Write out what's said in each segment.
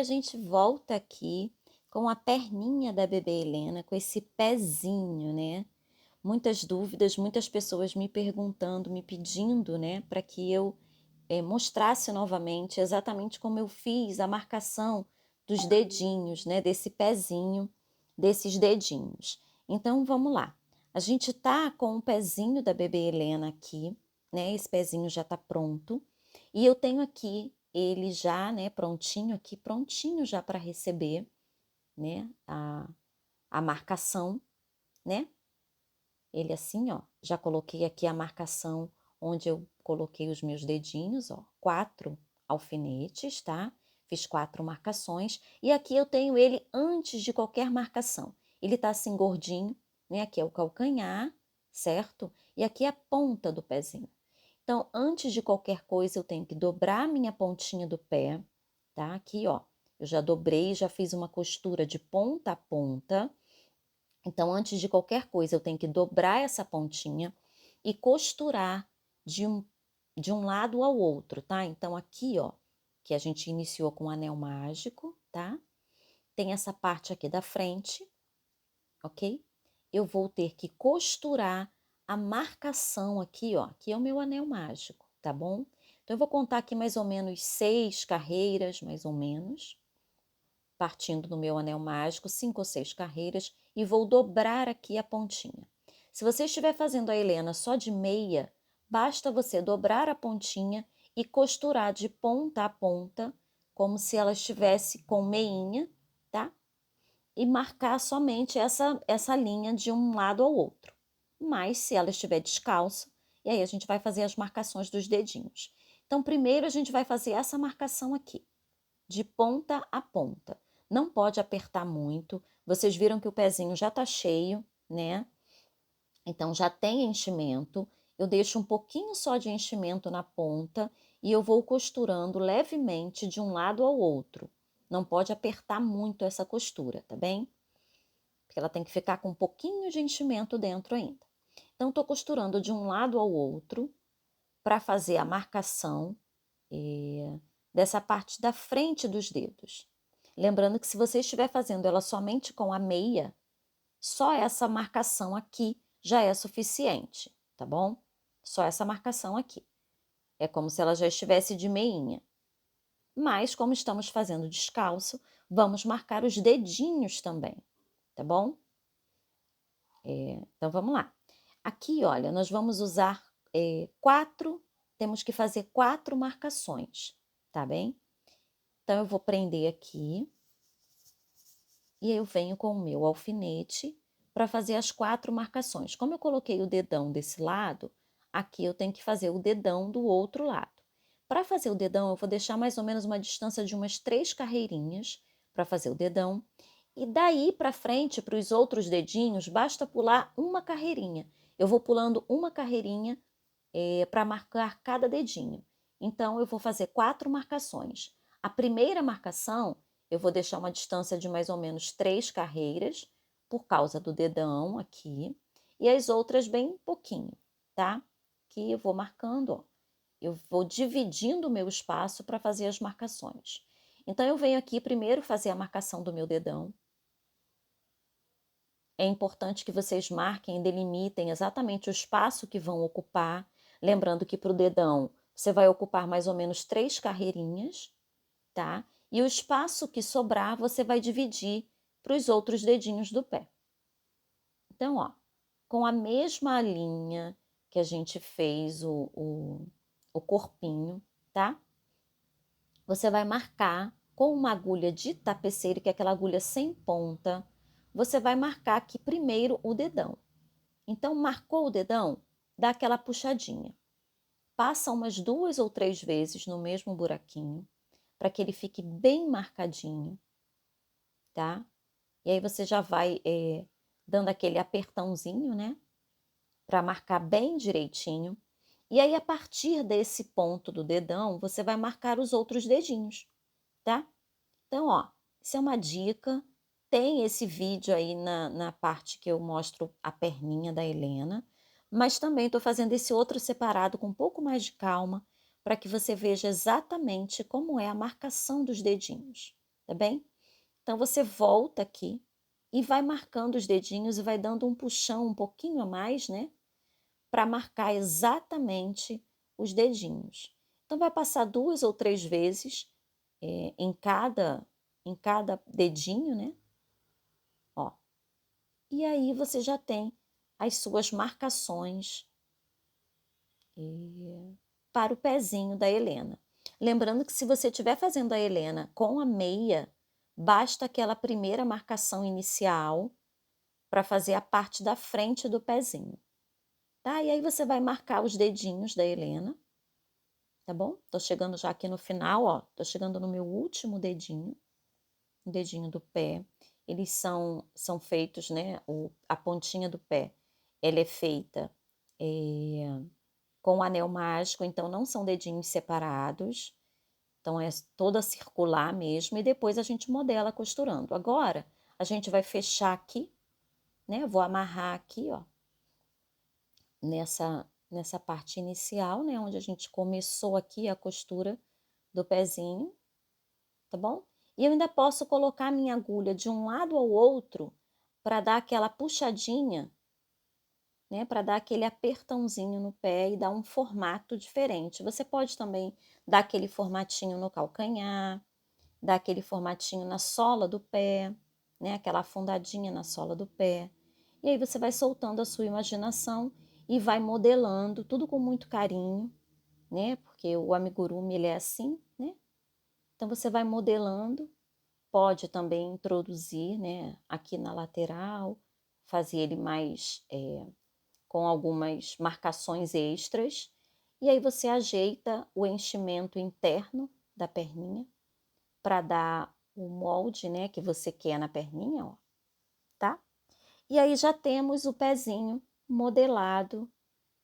a gente volta aqui com a perninha da bebê Helena, com esse pezinho, né? Muitas dúvidas, muitas pessoas me perguntando, me pedindo, né, para que eu mostrasse novamente exatamente como eu fiz a marcação dos dedinhos, né, desse pezinho, desses dedinhos. Então, vamos lá. A gente tá com o pezinho da bebê Helena aqui, né, esse pezinho já tá pronto. E eu tenho aqui ele já, né, prontinho aqui, prontinho já para receber, né, a marcação, né? Ele assim, ó, já coloquei aqui a marcação onde eu coloquei os meus dedinhos, ó, 4 alfinetes, tá? Fiz 4 marcações e aqui eu tenho ele antes de qualquer marcação. Ele tá assim gordinho, né? Aqui é o calcanhar, certo? E aqui é a ponta do pezinho. Então, antes de qualquer coisa, eu tenho que dobrar a minha pontinha do pé, tá? Aqui, ó, eu já dobrei, já fiz uma costura de ponta a ponta. Então, antes de qualquer coisa, eu tenho que dobrar essa pontinha e costurar de um lado ao outro, tá? Então, aqui, ó, que a gente iniciou com o anel mágico, tá? Tem essa parte aqui da frente, ok? Eu vou ter que costurar a marcação aqui, ó, que é o meu anel mágico, tá bom? Então, eu vou contar aqui mais ou menos 6 carreiras, mais ou menos, partindo do meu anel mágico, 5 ou 6 carreiras, e vou dobrar aqui a pontinha. Se você estiver fazendo a Helena só de meia, basta você dobrar a pontinha e costurar de ponta a ponta, como se ela estivesse com meinha, tá? E marcar somente essa linha de um lado ao outro. Mas se ela estiver descalça, e aí a gente vai fazer as marcações dos dedinhos. Então, primeiro a gente vai fazer essa marcação aqui, de ponta a ponta. Não pode apertar muito. Vocês viram que o pezinho já tá cheio, né? Então já tem enchimento. Eu deixo um pouquinho só de enchimento na ponta e eu vou costurando levemente de um lado ao outro. Não pode apertar muito essa costura, tá bem? Porque ela tem que ficar com um pouquinho de enchimento dentro ainda. Então, tô costurando de um lado ao outro para fazer a marcação dessa parte da frente dos dedos. Lembrando que se você estiver fazendo ela somente com a meia, só essa marcação aqui já é suficiente, tá bom? Só essa marcação aqui. É como se ela já estivesse de meinha. Mas, como estamos fazendo descalço, vamos marcar os dedinhos também, tá bom? Então, vamos lá. Aqui, olha, nós vamos usar 4, temos que fazer 4 marcações, tá bem? Então, eu vou prender aqui e eu venho com o meu alfinete para fazer as 4 marcações. Como eu coloquei o dedão desse lado, aqui eu tenho que fazer o dedão do outro lado. Para fazer o dedão, eu vou deixar mais ou menos uma distância de umas 3 carreirinhas para fazer o dedão. E daí para frente, para os outros dedinhos, basta pular uma carreirinha. Eu vou pulando uma carreirinha para marcar cada dedinho. Então, eu vou fazer 4 marcações. A primeira marcação, eu vou deixar uma distância de mais ou menos 3 carreiras, por causa do dedão aqui, e as outras bem pouquinho, tá? Que eu vou marcando, ó. Eu vou dividindo o meu espaço para fazer as marcações. Então, eu venho aqui primeiro fazer a marcação do meu dedão. É importante que vocês marquem, delimitem exatamente o espaço que vão ocupar. Lembrando que para o dedão você vai ocupar mais ou menos 3 carreirinhas, tá? E o espaço que sobrar você vai dividir para os outros dedinhos do pé. Então, ó, com a mesma linha que a gente fez o corpinho, tá? Você vai marcar com uma agulha de tapeceiro, que é aquela agulha sem ponta, você vai marcar aqui primeiro o dedão. Então, marcou o dedão, dá aquela puxadinha. Passa umas 2 ou 3 vezes no mesmo buraquinho, para que ele fique bem marcadinho, tá? E aí você já vai dando aquele apertãozinho, né? Para marcar bem direitinho. E aí, a partir desse ponto do dedão, você vai marcar os outros dedinhos, tá? Então, ó, isso é uma dica. Tem esse vídeo aí na parte que eu mostro a perninha da Helena, mas também estou fazendo esse outro separado com um pouco mais de calma, para que você veja exatamente como é a marcação dos dedinhos, tá bem? Então você volta aqui e vai marcando os dedinhos e vai dando um puxão um pouquinho a mais, né? Para marcar exatamente os dedinhos. Então vai passar 2 ou 3 vezes em cada dedinho, né? Ó. E aí você já tem as suas marcações para o pezinho da Helena. Lembrando que se você estiver fazendo a Helena com a meia, basta aquela primeira marcação inicial para fazer a parte da frente do pezinho, tá? E aí você vai marcar os dedinhos da Helena, tá bom? Tô chegando já aqui no final, ó, tô chegando no meu último dedinho, o dedinho do pé. Eles são feitos, né, a pontinha do pé, ela é feita com o anel mágico, então não são dedinhos separados, então é toda circular mesmo, e depois a gente modela costurando. Agora, a gente vai fechar aqui, né, vou amarrar aqui, ó, nessa parte inicial, né, onde a gente começou aqui a costura do pezinho, tá bom? E eu ainda posso colocar a minha agulha de um lado ao outro para dar aquela puxadinha, né, para dar aquele apertãozinho no pé e dar um formato diferente. Você pode também dar aquele formatinho no calcanhar, dar aquele formatinho na sola do pé, né, aquela afundadinha na sola do pé. E aí você vai soltando a sua imaginação e vai modelando, tudo com muito carinho, né? Porque o amigurumi ele é assim, né? Então você vai modelando, pode também introduzir, né, aqui na lateral, fazer ele mais com algumas marcações extras, e aí você ajeita o enchimento interno da perninha para dar o molde, né, que você quer na perninha, ó, tá? E aí já temos o pezinho modelado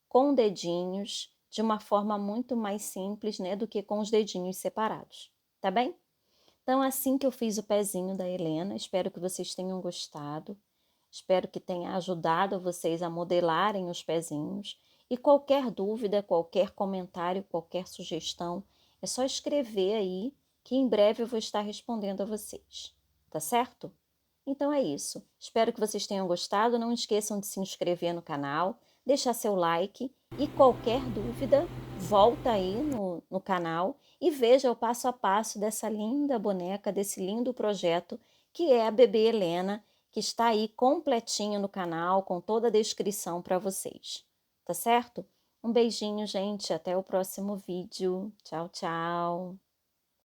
com dedinhos, de uma forma muito mais simples, né, do que com os dedinhos separados, tá bem? Então, assim que eu fiz o pezinho da Helena, espero que vocês tenham gostado. Espero que tenha ajudado vocês a modelarem os pezinhos. E qualquer dúvida, qualquer comentário, qualquer sugestão, é só escrever aí, que em breve eu vou estar respondendo a vocês. Tá certo? Então é isso. Espero que vocês tenham gostado. Não esqueçam de se inscrever no canal, deixar seu like e qualquer dúvida, volta aí no canal e veja o passo a passo dessa linda boneca, desse lindo projeto que é a bebê Helena, que está aí completinho no canal, com toda a descrição para vocês. Tá certo? Um beijinho, gente. Até o próximo vídeo. Tchau, tchau.